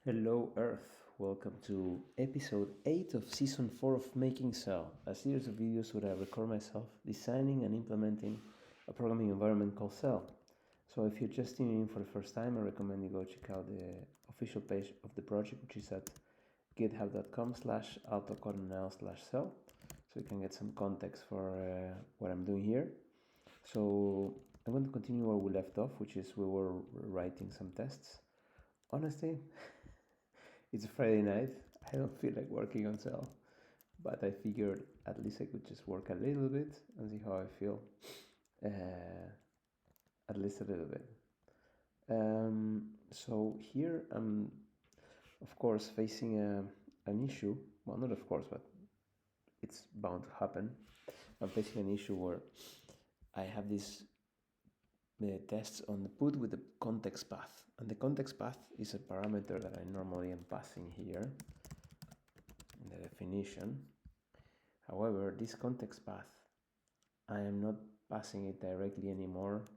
Hello Earth, welcome to episode 8 of season 4 of Making Cell, a series of videos where I record myself designing and implementing a programming environment called Cell. So if you're just tuning in for the first time, I recommend you go check out the official page of the project, which is at github.com/autocolonel/cell, so you can get some context for what I'm doing here. So I'm going to continue where we left off, which is we were writing some tests. Honestly, it's a Friday night. I don't feel like working on Cell, but I figured at least I could just work a little bit and see how I feel. At least a little bit. So here I'm, of course, facing an issue. Well, not of course, but it's bound to happen. I'm facing an issue where I have this tests on the put with the context path, and the context path is a parameter that I normally am passing here in the definition. However, this context path, I am not passing it directly anymore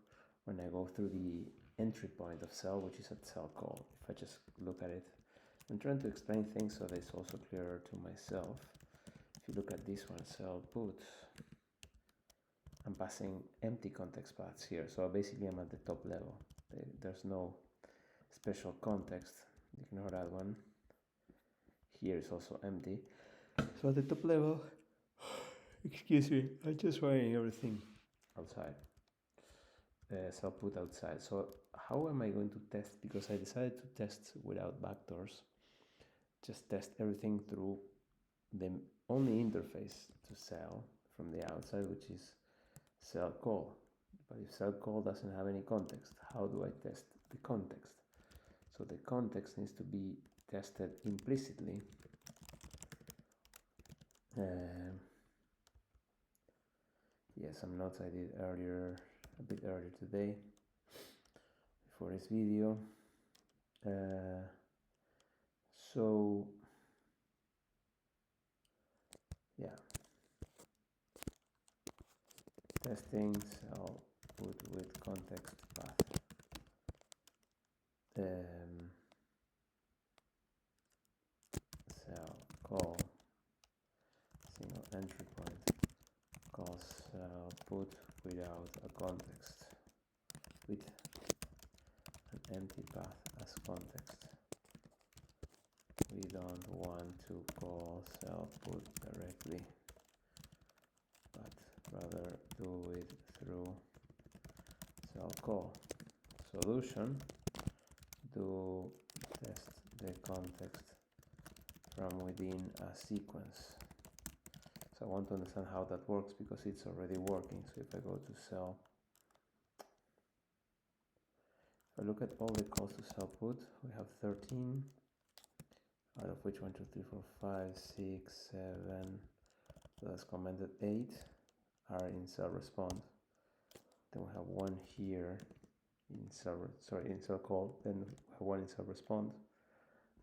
when I go through the entry point of Cell, which is at Cell call. If I just look at it, I'm trying to explain things so that it's also clearer to myself. If you look at this one, Cell put, I'm passing empty context paths here. So basically I'm at the top level. There's no special context. Ignore that one. Here is also empty. So at the top level, excuse me, I'm just writing everything outside. So put outside. So how am I going to test? Because I decided to test without backdoors. Just test everything through the only interface to Cell from the outside, which is Cell call. But if Cell call doesn't have any context, how do I test the context? So the context needs to be tested implicitly. Some notes I did earlier, a bit earlier today, before this video. So yeah, testing Cell put with context path. Cell call single entry point calls Cell put without a context, with an empty path as context. We don't want to call Cell put directly, but rather do it through Cell call. Solution: do test the context from within a sequence. So I want to understand how that works because it's already working. So if I go to Cell, if I look at all the calls to Cell put, we have 13, out of which 1, 2, 3, 4, 5, 6, 7, so that's commented 8 are in Cell respond. Then we have one here in Cell, in Cell call. Then we have one in Cell respond,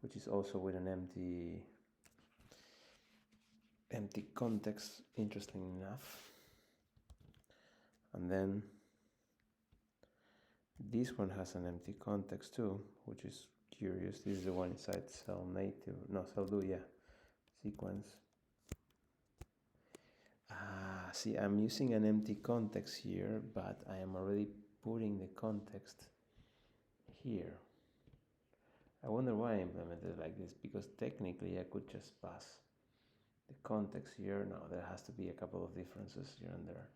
which is also with an empty context, interesting enough. And then this one has an empty context too, which is curious. This is the one inside Cell native, no, Cell do, yeah, sequence. See, I'm using an empty context here, but I am already putting the context here. I wonder why I implemented it like this, because technically I could just pass the context here. Now there has to be a couple of differences here and there.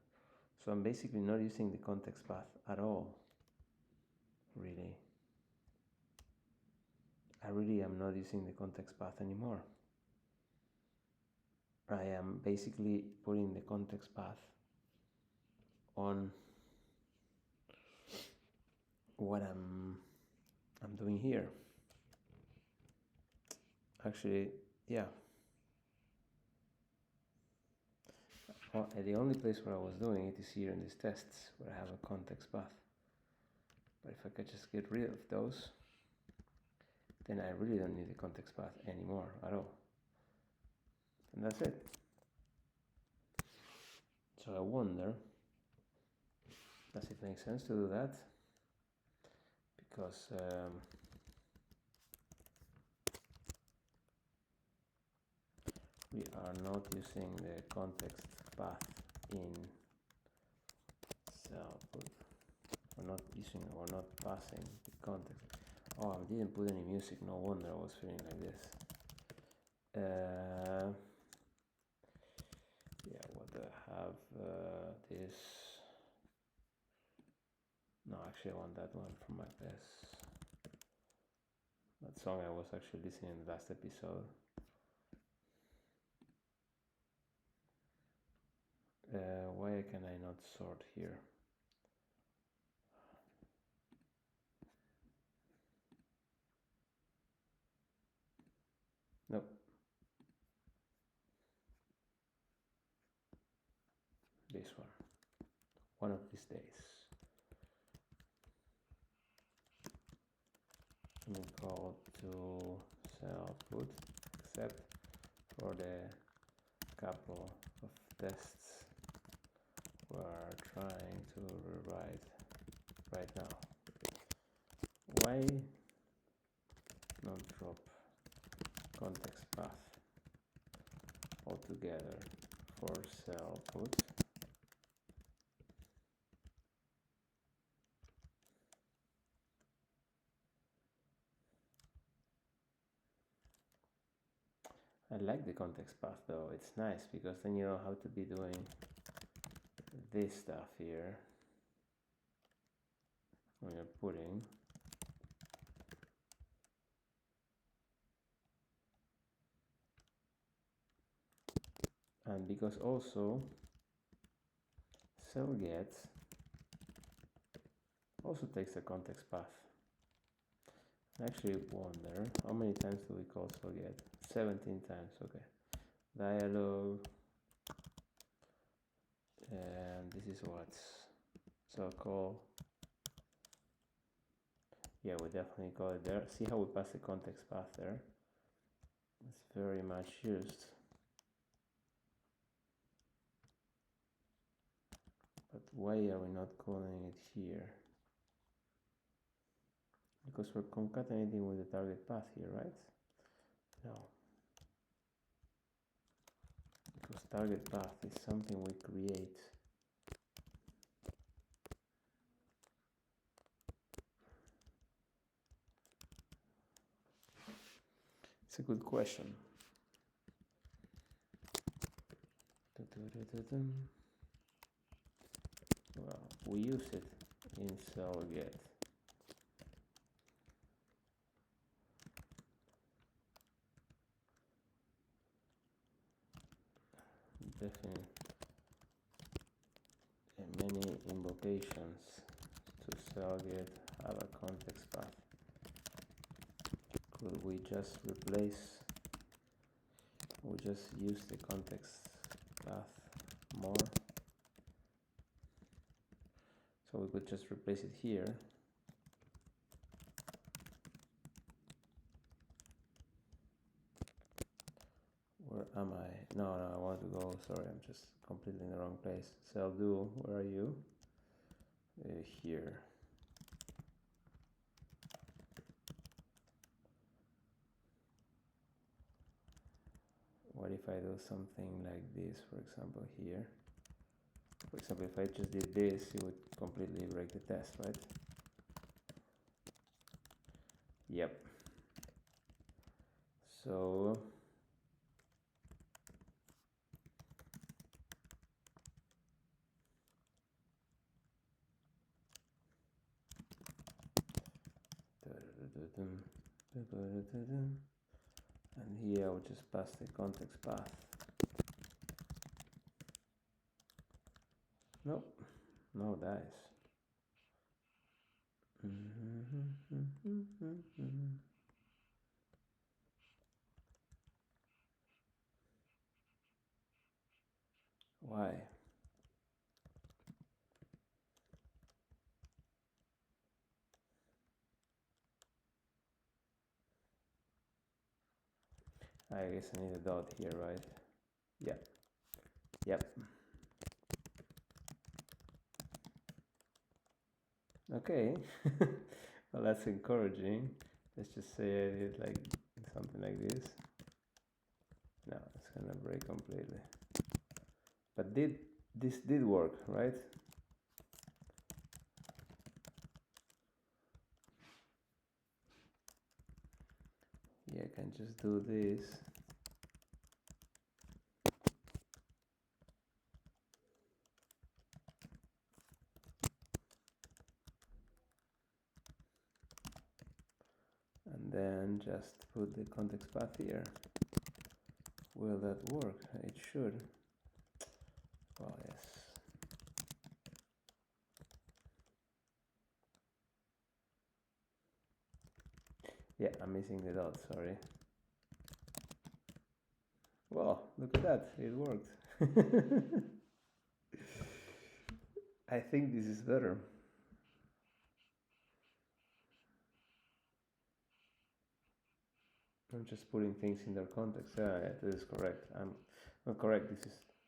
So I'm basically not using the context path at all, really. I really am not using the context path anymore. I am basically putting the context path on what I'm doing here. Actually, yeah. The only place where I was doing it is here in these tests, where I have a context path. But if I could just get rid of those, then I really don't need the context path anymore at all. And that's it. So I wonder, does it make sense to do that? Because we are not using the context path in cell put. We're not passing the context. Oh, I didn't put any music, no wonder I was feeling like this. Yeah, what do I have? This. No, actually I want that one from my best. That song I was actually listening in the last episode. Why can I not sort here? Nope. This one. One of these days. I'm going to call to cell put, except for the couple of tests we're trying to rewrite right now. Why not drop context path altogether for cell put? I like the context path though, it's nice because then you know how to be doing this stuff here when you're putting. And because also cell get also takes the context path. I actually wonder how many times do we call cell get? 17 times, okay. Dialog, and this is what cell call. Yeah, we definitely call it there. See how we pass the context path there? It's very much used. But why are we not calling it here? Because we're concatenating with the target path here, right? No. Because target path is something we create. It's a good question. Well, we use it in cell get. Definitely many invocations to cell get have a context path. Could we just use the context path more? So we could just replace it here. Where am I? No, I want to go, sorry, I'm just completely in the wrong place. Cell do, where are you? Here. What if I do something like this, for example, here? For example, if I just did this, it would completely break the test, right? Yep. So and here I will just pass the context path. Nope, no dice. Why? I guess I need a dot here, right? Yep. Yep. Okay. Well, that's encouraging. Let's just say I did like something like this. No, it's gonna break completely. But this did work, right? Yeah, I can just do this. And then just put the context path here. Will that work? It should. Well, yes. Yeah, I'm missing the dot, sorry. Well, look at that, it worked. I think this is better. I'm just putting things in their context. Yeah, this is correct. I'm not correct.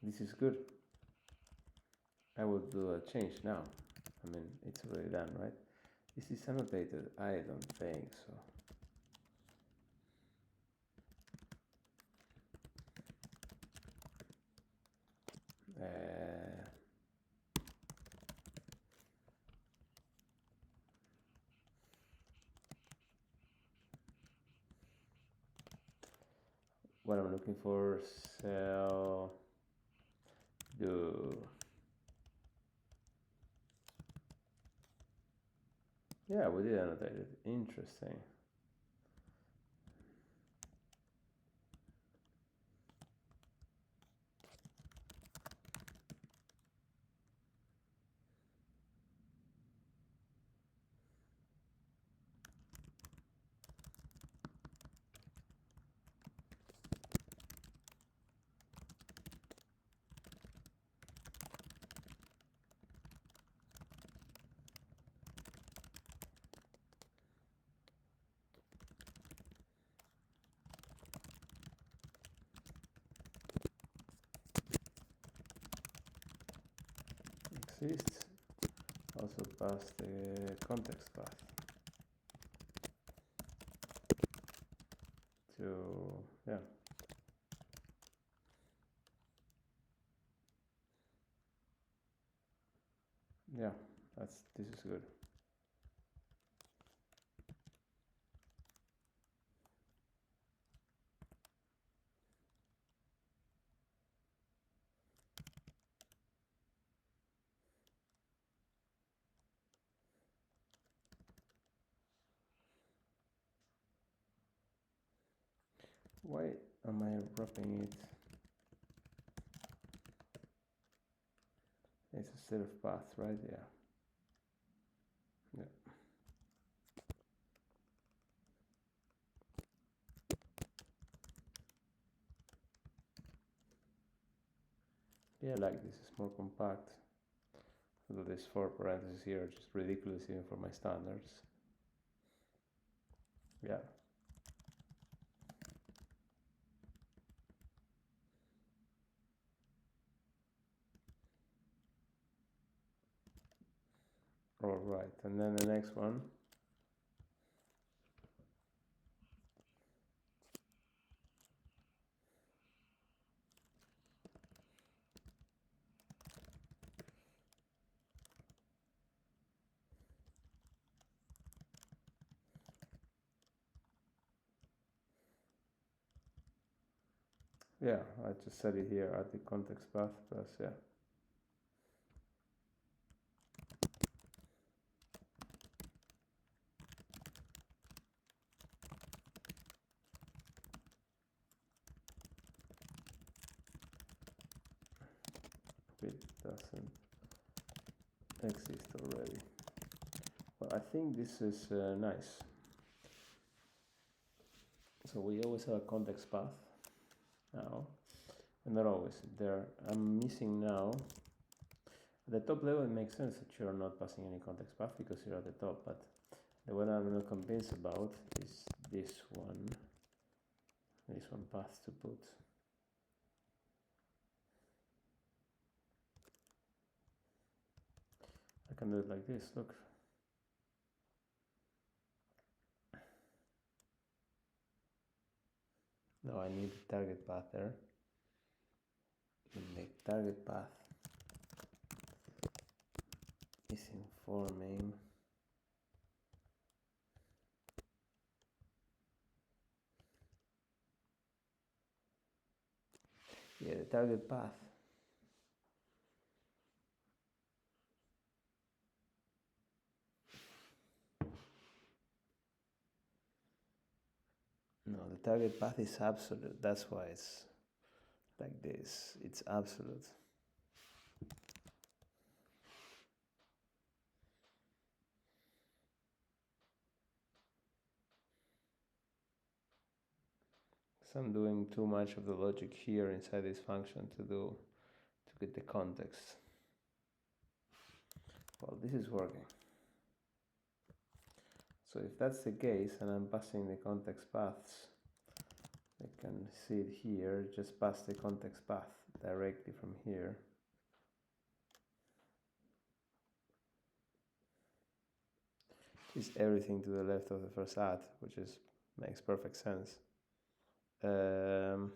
This is good. I will do a change now. I mean, it's already done, right? Is this annotated? I don't think so. What I'm looking for, cell do. Yeah, we did annotate it. Interesting. Exists. Also pass the context path to, yeah. Yeah, this is good. Why am I wrapping it? It's a set of paths, right? Yeah. Yeah. Yeah, like this is more compact. Although these 4 parentheses here are just ridiculous even for my standards. Yeah. All right, and then the next one. Yeah, I just set it here at the context path plus, yeah. It doesn't exist already. Well, I think this is nice. So we always have a context path now, and not always there. I'm missing now. At the top level, it makes sense that you're not passing any context path because you're at the top, but the one I'm not convinced about is this one path to put. I can do it like this, look. Now I need the target path there. And the target path is informing the target path. No, the target path is absolute. That's why it's like this. It's absolute. So I'm doing too much of the logic here inside this function to get the context. Well, this is working. So if that's the case and I'm passing the context paths, I can see it here, just pass the context path directly from here. Is everything to the left of the first add, which makes perfect sense. And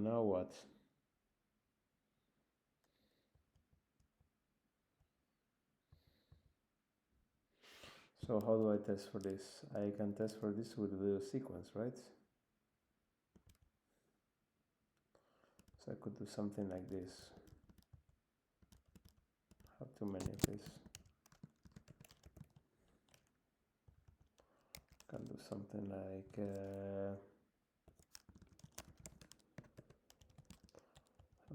now what? So how do I test for this? I can test for this with the sequence, right? So I could do something like this. Have too many of this. Can do something like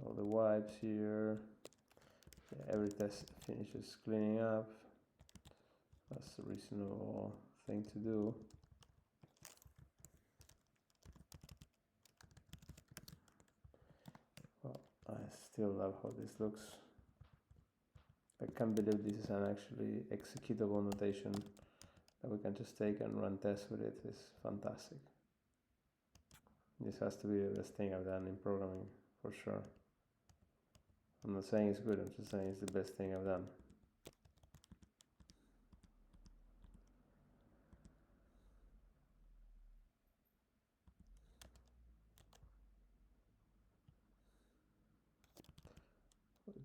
all the wipes here. Yeah, every test finishes cleaning up. That's a reasonable thing to do. Well, I still love how this looks. I can't believe this is an actually executable notation that we can just take and run tests with it. It's fantastic. This has to be the best thing I've done in programming, for sure. I'm not saying it's good, I'm just saying it's the best thing I've done.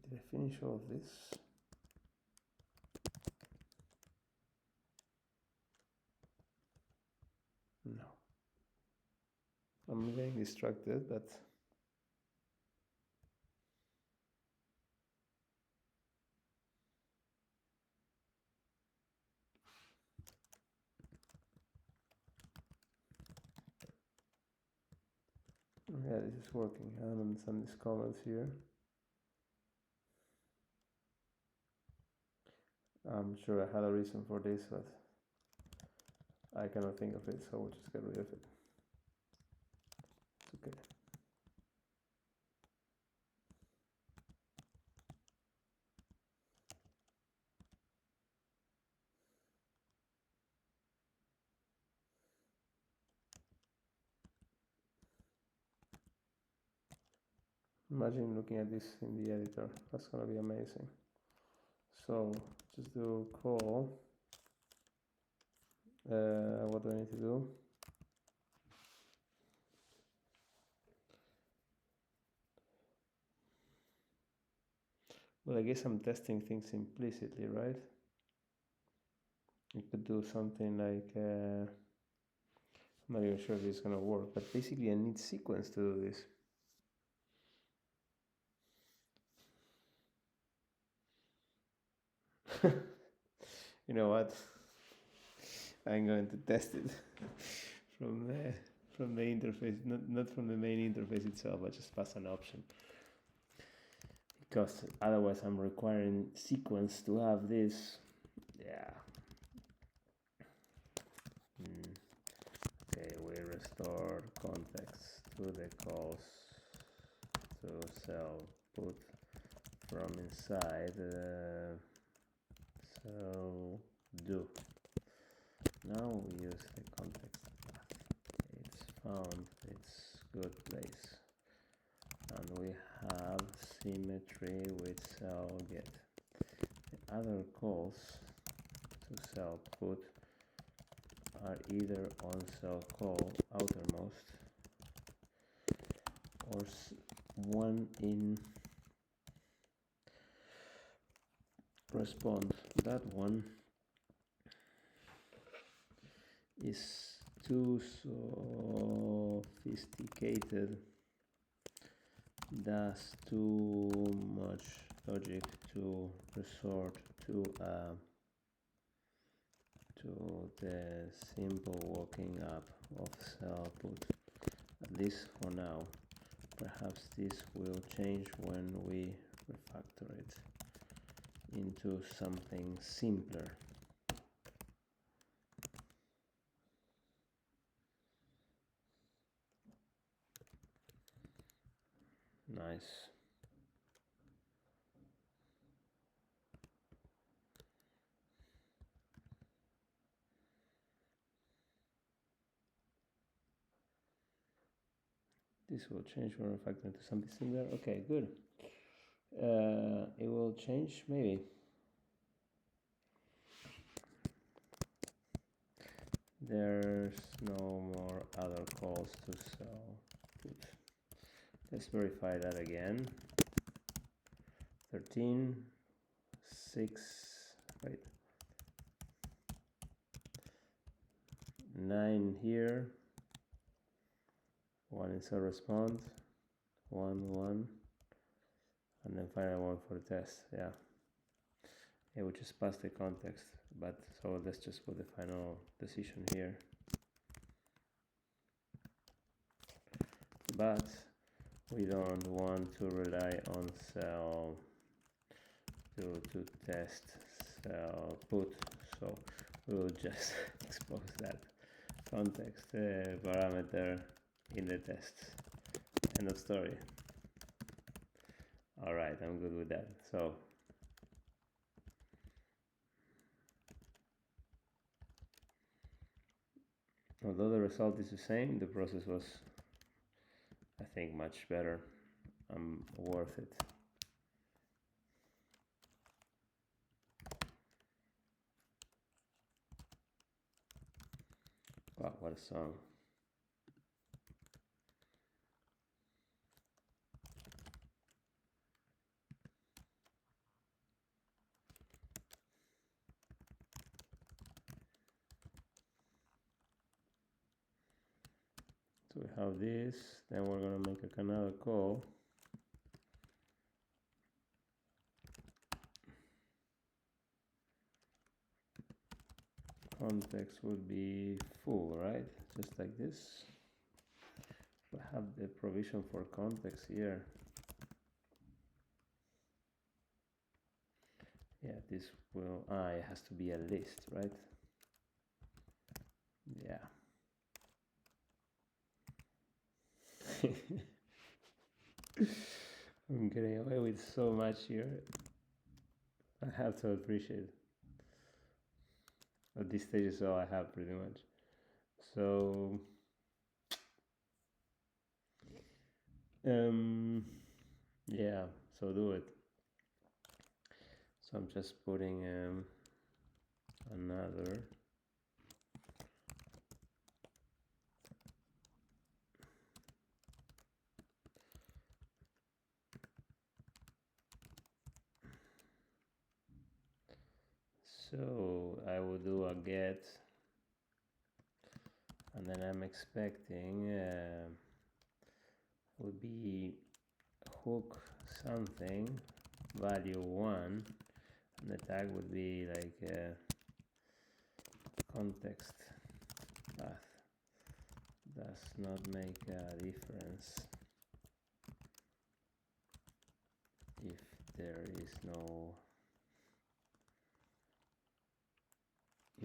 Did I finish all of this? No. I'm getting distracted, but yeah, this is working. I don't understand these comments here. I'm sure I had a reason for this, but I cannot think of it, so we'll just get rid of it. It's okay. Imagine looking at this in the editor. That's gonna be amazing. So just do call. What do I need to do? Well, I guess I'm testing things implicitly, right? You could do something like, I'm not even sure if it's gonna work, but basically I need sequence to do this. You know what? I'm going to test it from the interface, not from the main interface itself. I just pass an option because otherwise I'm requiring sequence to have this. Yeah. Okay, we restore context to the calls to cell put from inside. So do. Now we use the context path. It's found its good place. And we have symmetry with cell get. other calls to cell put are either on cell call outermost or one in respond. That one is too sophisticated, does too much logic to resort to the simple walking up of cell put, at least for now. Perhaps this will change when we refactor it into something simpler. Nice. This will change when refactor into something similar. Okay, good. It will change, maybe. There's no more other calls to cell put. Let's verify that again. 13, 6, wait, 9 here, 1 in cell respond, 1, 1, and then final one for the test. Yeah, we just passed the context, but so let's just put the final decision here. But we don't want to rely on cell to test cell put, so we will just expose that context parameter in the test. End of story. All right, I'm good with that. So although the result is the same, the process was, I think, much better. Worth it. Wow, what a song. So we have this, then we're gonna make another call. Context would be full, right? Just like this. We have the provision for context here. Yeah, this will, it has to be a list, right? Yeah. I'm getting away with so much here. I have to appreciate it. At this stage is all I have, pretty much. So yeah, so do it. So I'm just putting another so I will do a get, and then I'm expecting would be hook something value 1, and the tag would be like context path does not make a difference if there is not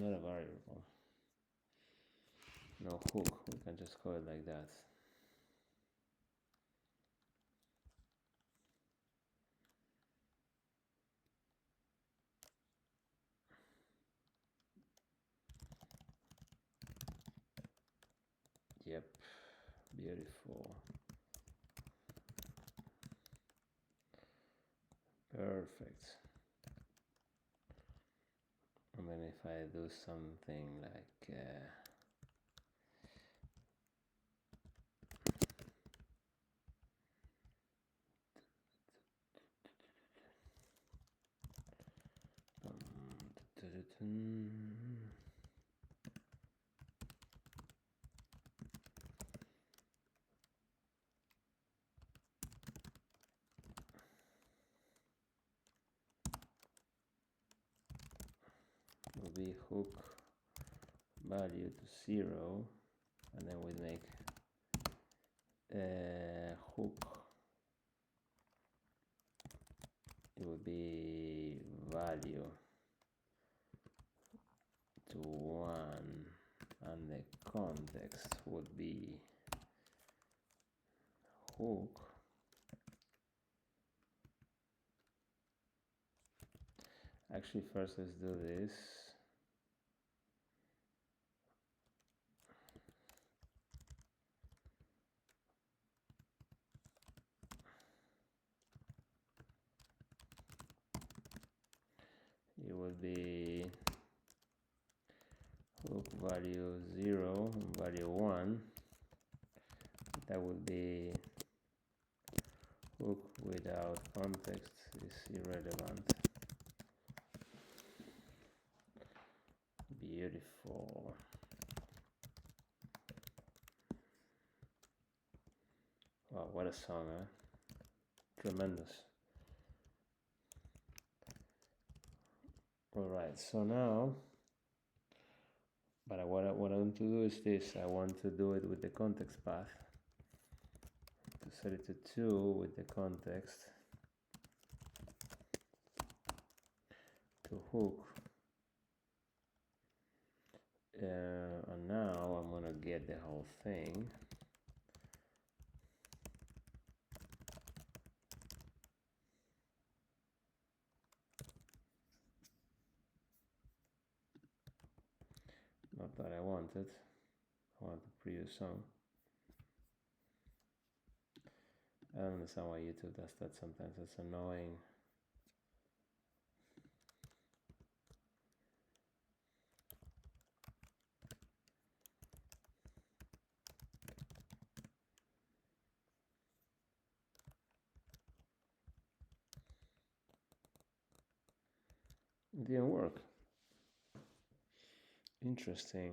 a variable, no hook. We can just call it like that. Yep, beautiful. Perfect. And then if I do something like will be hook value to 0, and then we make hook, it would be value to 1, and the context would be hook actually. First let's do this. It would be hook value 0 and value 1. That would be hook without context is irrelevant. Beautiful. Wow, what a song, huh? Tremendous. Alright, so now, but what I want to do is this. I want to do it with the context path. To set it to 2 with the context. To hook. And now I'm gonna get the whole thing. Not that I wanted. I want the previous song. I don't understand why YouTube does that sometimes. It's annoying. It didn't work. Interesting.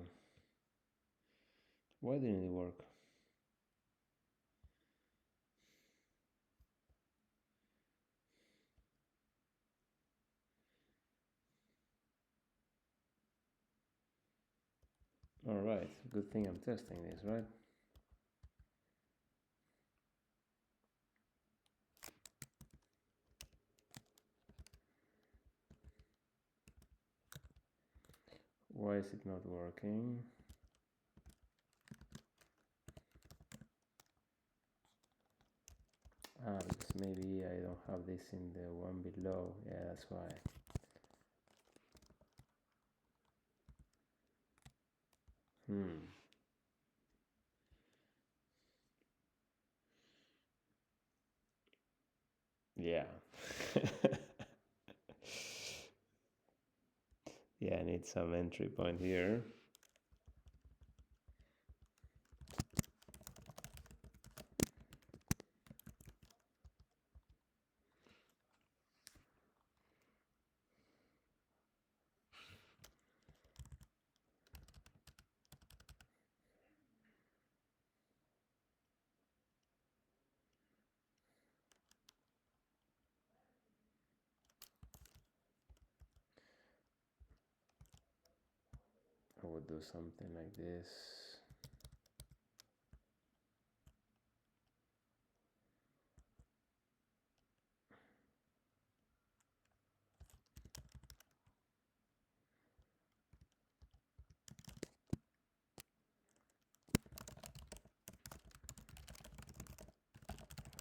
Why didn't it work? Alright, good thing I'm testing this, right? Why is it not working? Because maybe I don't have this in the one below. Yeah, that's why. Yeah. Yeah, I need some entry point here. I would do something like this.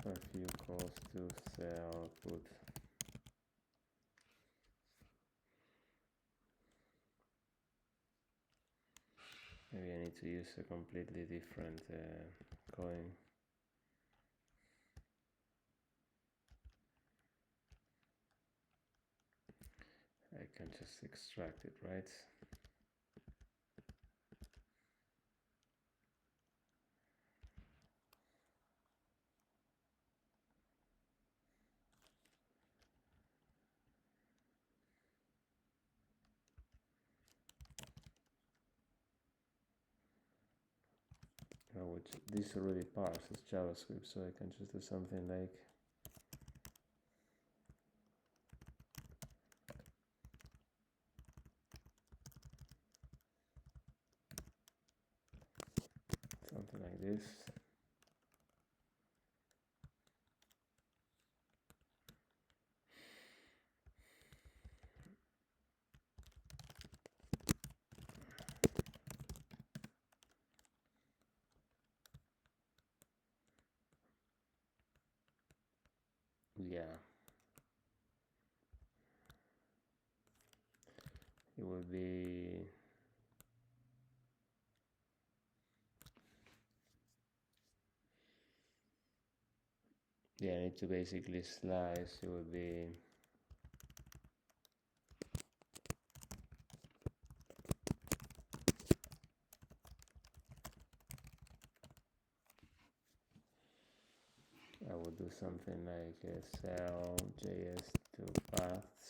A few calls to sell, put. Maybe I need to use a completely different coin. I can just extract it, right? Which this already parses JavaScript, so I can just do something like this. Yeah, it will be I need to basically slice. It will be I would do something like sl js to paths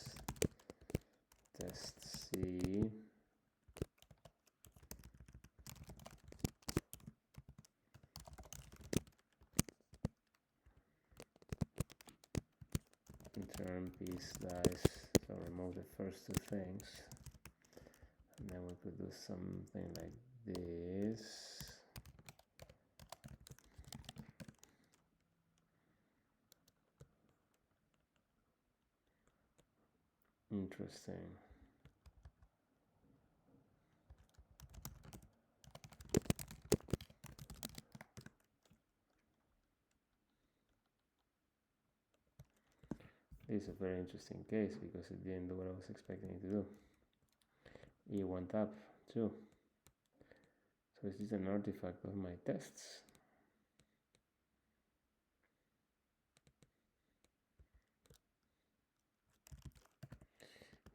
test c return p slice, so remove the first two things, and then we could do something like this. Interesting. This is a very interesting case because it didn't do what I was expecting it to do. It went up too. So is this an artifact of my tests?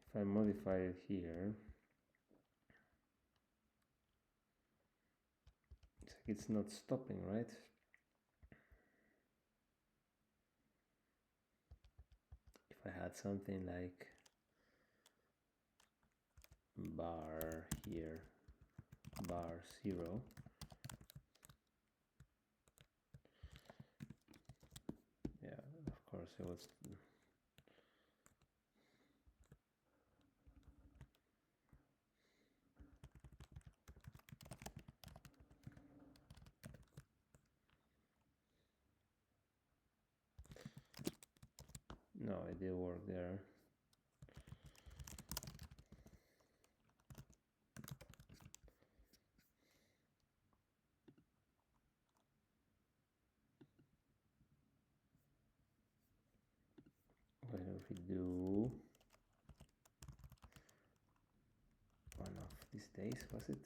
If I modify it here, it's not stopping, right? If I had something like bar here, bar 0, yeah, of course it was. No, it did work there. What if we do one of these days, was it?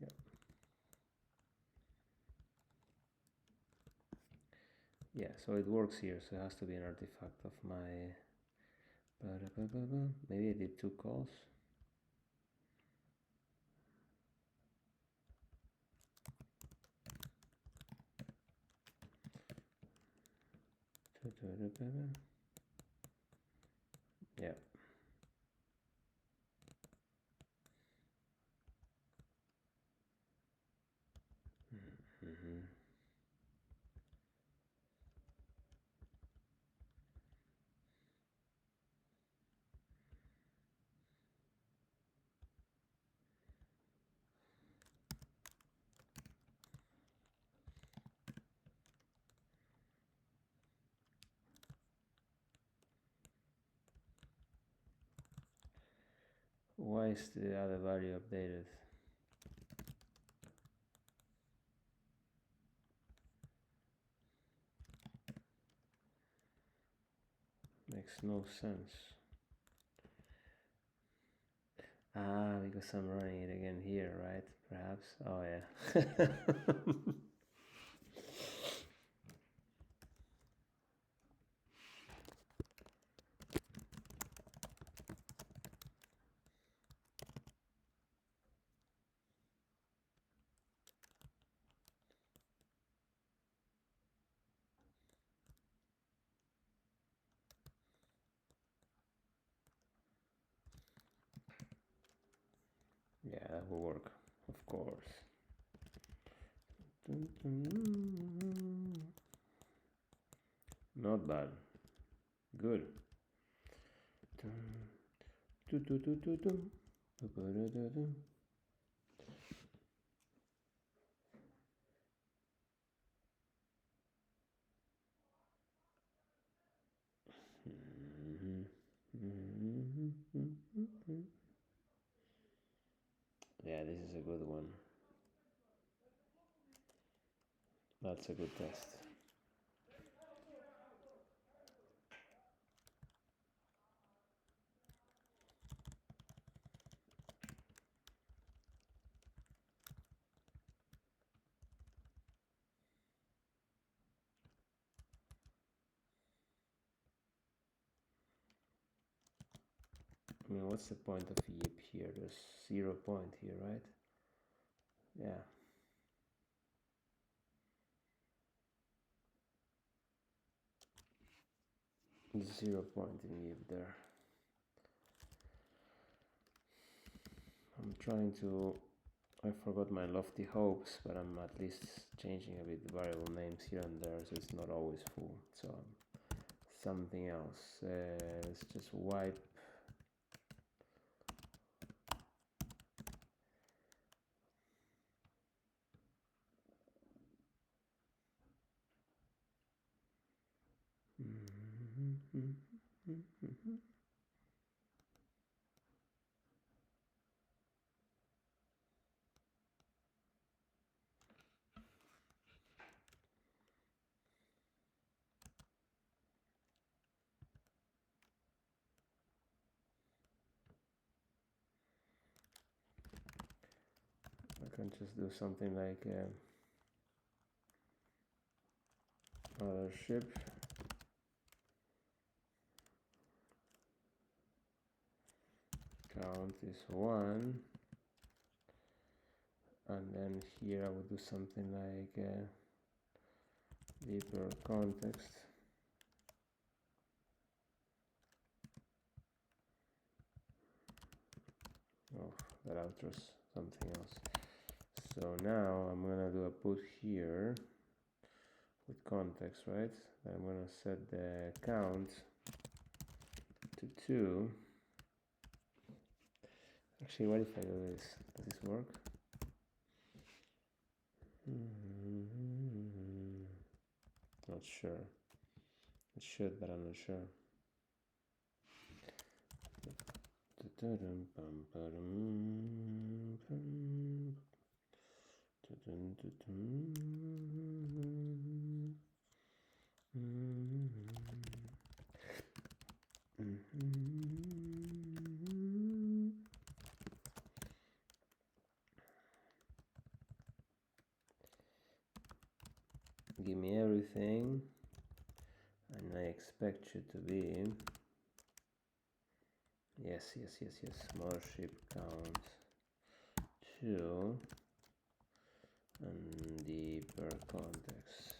Yep. Yeah, so it works here, so it has to be an artifact of my. Maybe I did 2 calls. Yeah. Mm-hmm. Why is the other value updated? Makes no sense. Ah, because I'm running it again here, right? Perhaps. Oh yeah. that will work, of course. Not bad. Good. Yeah, this is a good one. That's a good test. I mean, what's the point of yip here? There's 0 point here, right? Yeah. There's 0 point in yip there. I'm trying to... I forgot my lofty hopes, but I'm at least changing a bit the variable names here and there, so it's not always full. So something else. Let's just wipe. I can just do something like other ship. Count is 1. And then here I would do something like deeper context. Oh, that outro's something else. So now I'm gonna do a put here with context, right? I'm gonna set the count to 2. Actually, what if I do this? Does this work? Not sure. It should, but I'm not sure. Give me everything, and I expect you to be yes, mothership count 2 and deeper context.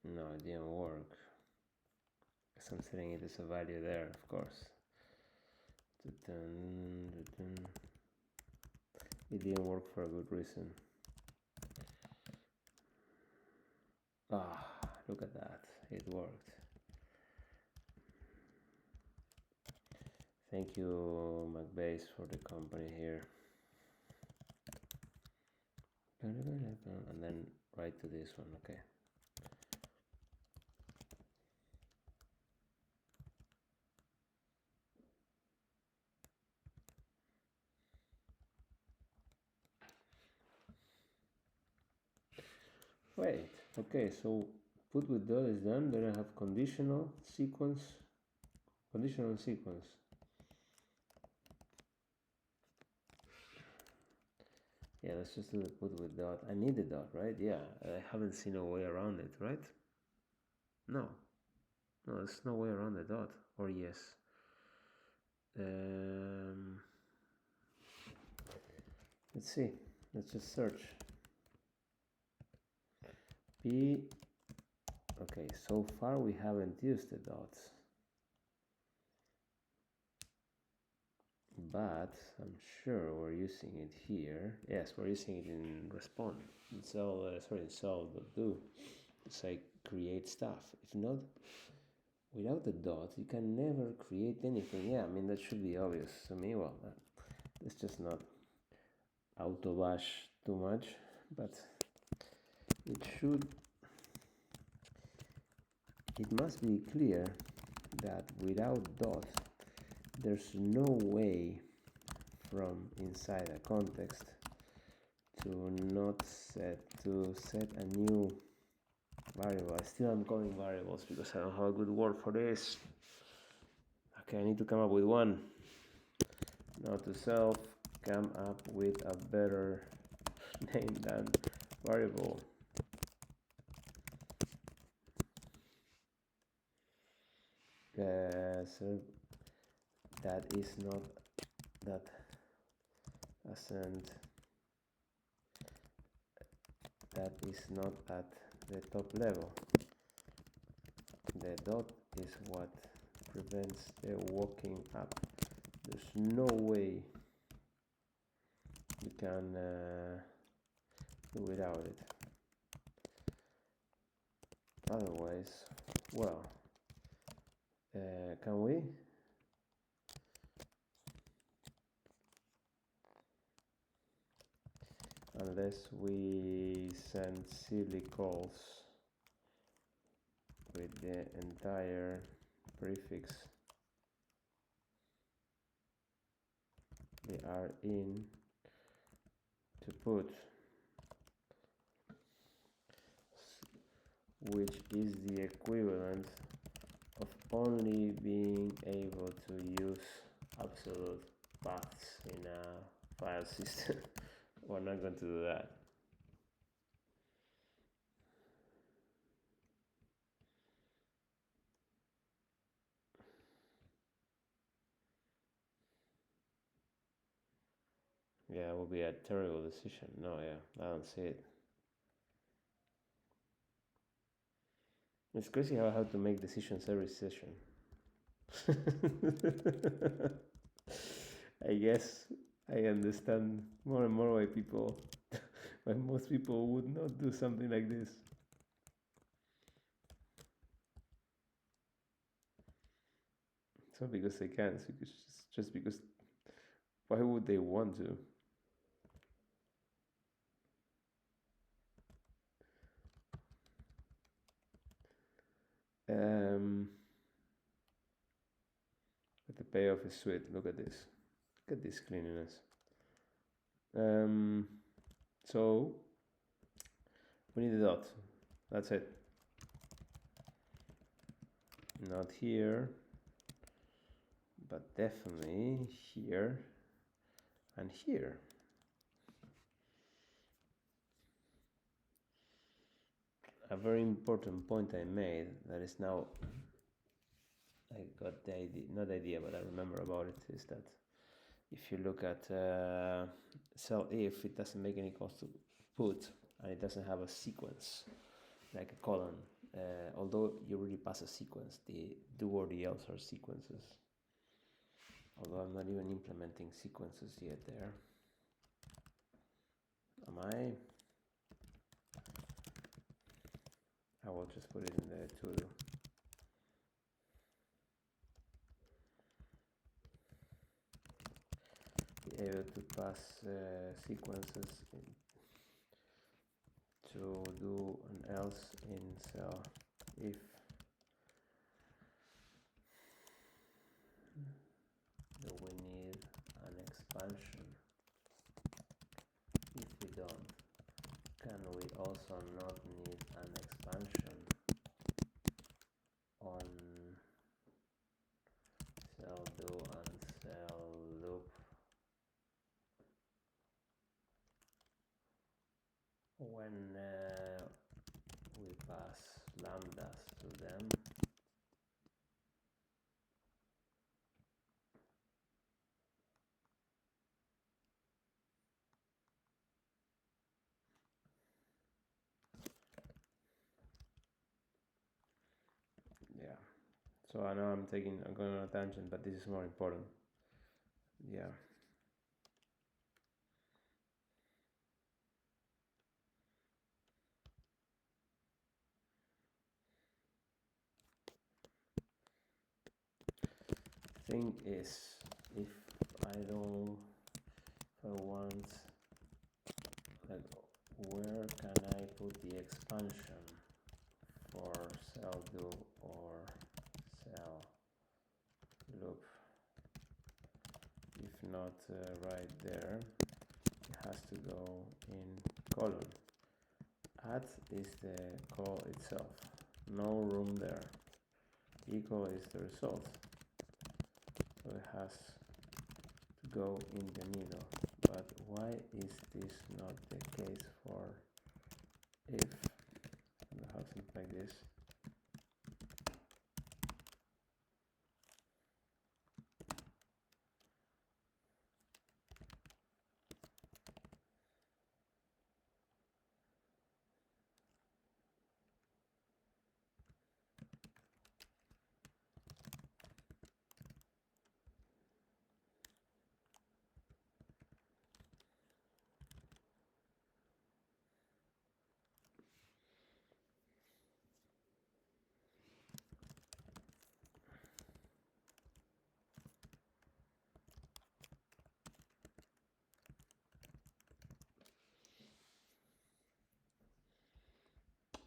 No, it didn't work. Because I'm setting it as a value there, of course. It didn't work for a good reason. Ah, look at that. It worked. Thank you, McBase, for the company here. And then right to this one, okay. Wait, okay, so put with dot is done, then I have conditional sequence, conditional sequence. Yeah, let's just do the put with dot. I need the dot, right? Yeah, I haven't seen a way around it, right? No, there's no way around the dot, or yes. Let's see, let's just search. P. Okay, so far we haven't used the dots, but I'm sure we're using it here. Yes, we're using it in respond. In solve.do. It's like create stuff. If not, without the dots, you can never create anything. Yeah, I mean, that should be obvious to me. Well, let's just not auto bash too much, but it must be clear that without dots, there's no way from inside a context to set a new variable. I still am calling variables because I don't have a good word for this. Okay, I need to come up with one. Now to self, come up with a better name than variable. So that is not that ascent. That is not at the top level. The dot is what prevents the walking up. There's no way you can do without it. Otherwise, well, can we? Unless we send silly calls with the entire prefix they are in to put, which is the equivalent of only being able to use absolute paths in a file system. We're not going to do that. Yeah, it will be a terrible decision. No, yeah, I don't see it. It's crazy how I have to make decisions every session. I guess I understand more and more why most people would not do something like this. It's not because they can't, it's just because why would they want to? But the payoff is sweet. Look at this. Look at this cleanliness. So we need a dot. That's it. Not here, but definitely here and here. A very important point I made that is now I got the idea, not the idea, but I remember about it, is that if you look at cell if, it doesn't make any calls to put, and it doesn't have a sequence like a colon, although you really pass a sequence. The do or the else are sequences, although I'm not even implementing sequences yet there. Am I? I will just put it in the to-do. Be able to pass sequences to do an else in cell if do we need an expansion. If we don't, can we also not need an expansion on cell do and cell loop when we pass lambdas to them? So I know I'm going on a tangent, but this is more important. Yeah. Thing is, if I want, like, where can I put the expansion for cell do or cell loop? If not right there, it has to go in column. Add is the call itself, no room there. Equal is the result, so it has to go in the middle. But why is this not the case for if I have something like this?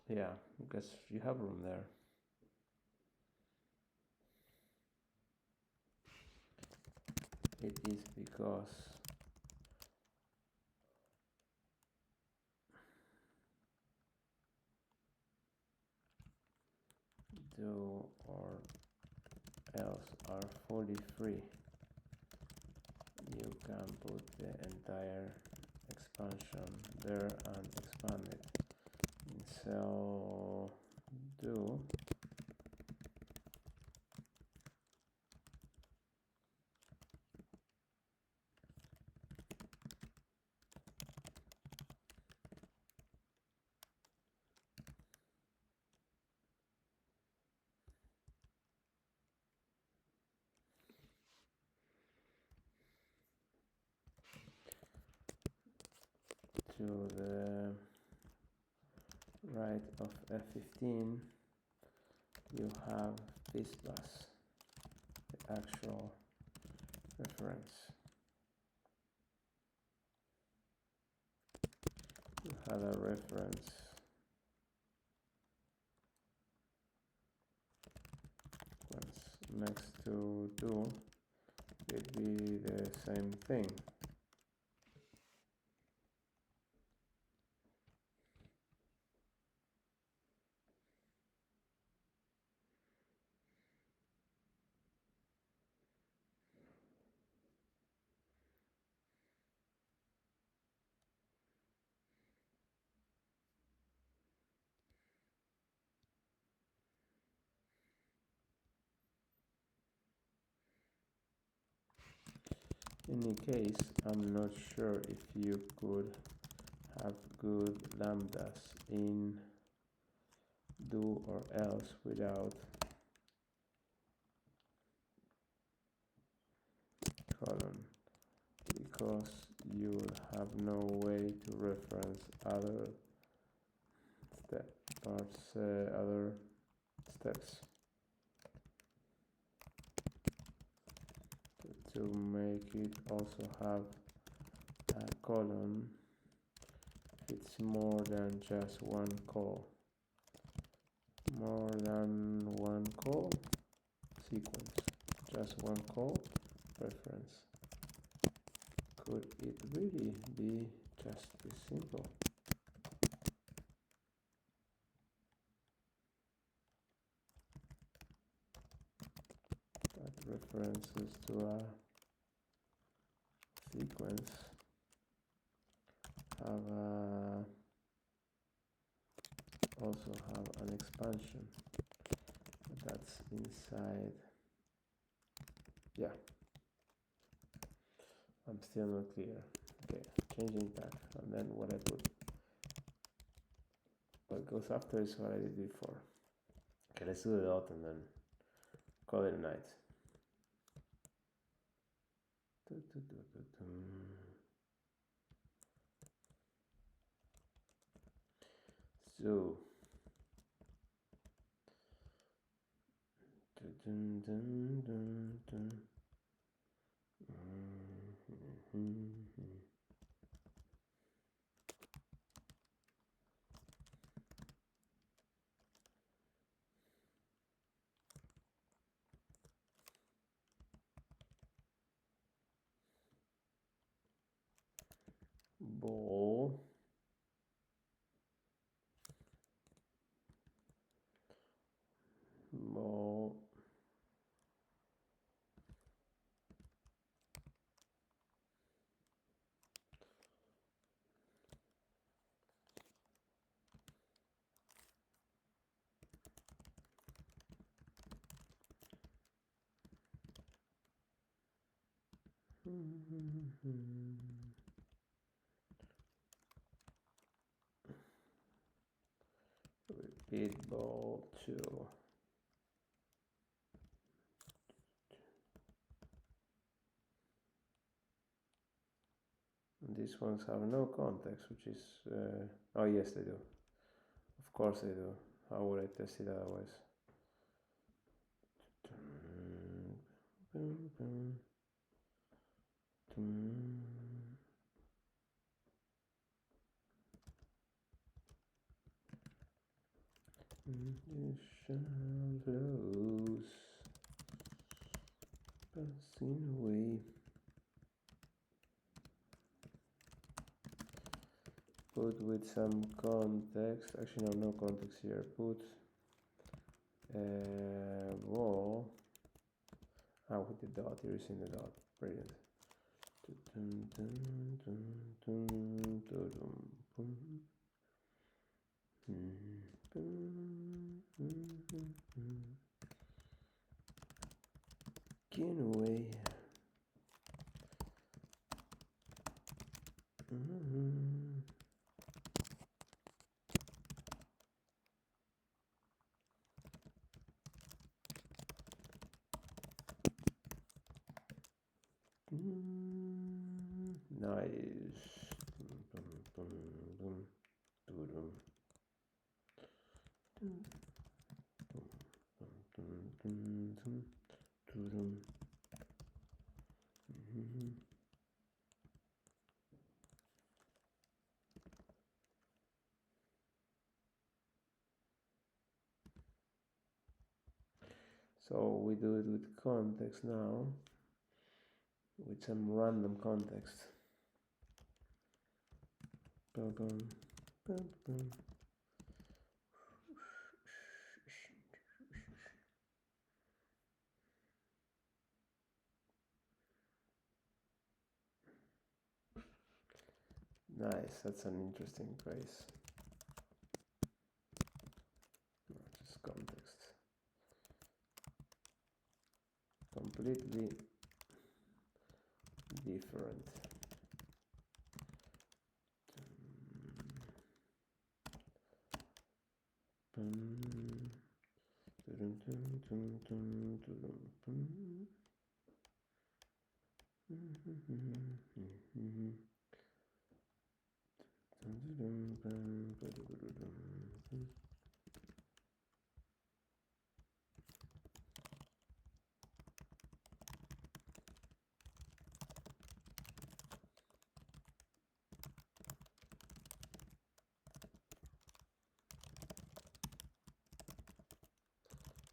Yeah, because you have room there. It is because do or else are fully free. You can put the entire expansion there and expand it. In cell do, to the right of F15, you have this bus, the actual reference. You have a reference next to do, would be the same thing. In any case, I'm not sure if you could have good lambdas in do or else without column, because you have no way to reference other other steps. To make it also have a column, it's more than just one call. More than one call sequence, just one call reference. Could it really be just this simple? That references to a sequence also have an expansion, but that's inside. Yeah, I'm still not clear. Okay, changing tag, and then what goes after is what I did before. Okay, let's do the dot and then call it a night. So ball, ball, repeat ball 2. These ones have no context, which is oh yes, they do. Of course they do. How would I test it otherwise? You shall lose, passing away. Put with some context. Actually, no context here. Put wall. With the dot. You're using the dot. Brilliant. Get away. Nice. So we do it with context now, with some random context. Boom, boom, boom, boom. Nice, that's an interesting phrase. Just context. Completely different.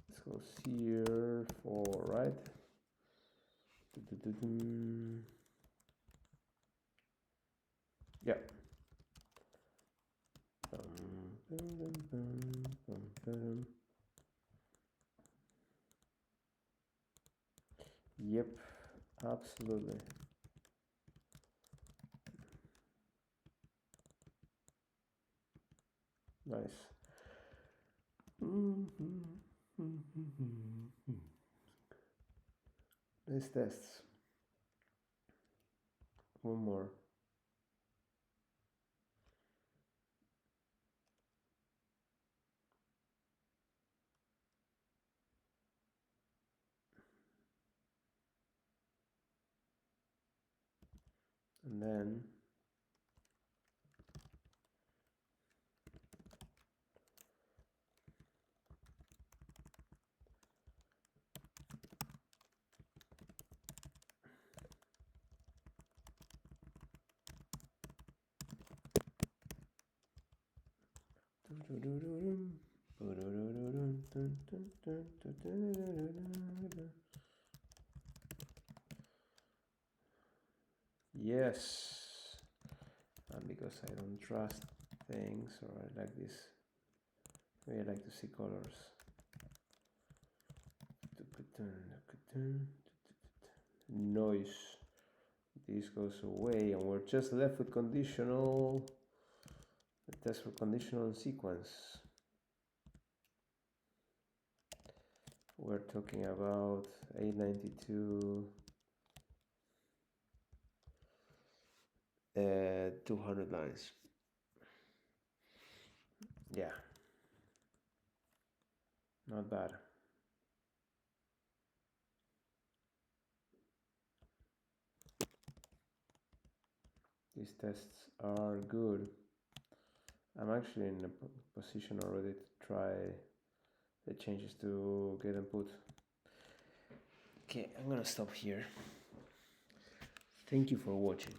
Let's go here for right. Yeah. Yep, absolutely. Nice. Nice tests. One more. and then yes, and because I don't trust things, or I like this, I like to see colors. Noise, this goes away, and we're just left with conditional, the test for conditional sequence. We're talking about 892, 200 lines. Yeah, not bad. These tests are good. I'm actually in a position already to try the changes to get input. Okay, I'm gonna stop here. Thank you for watching.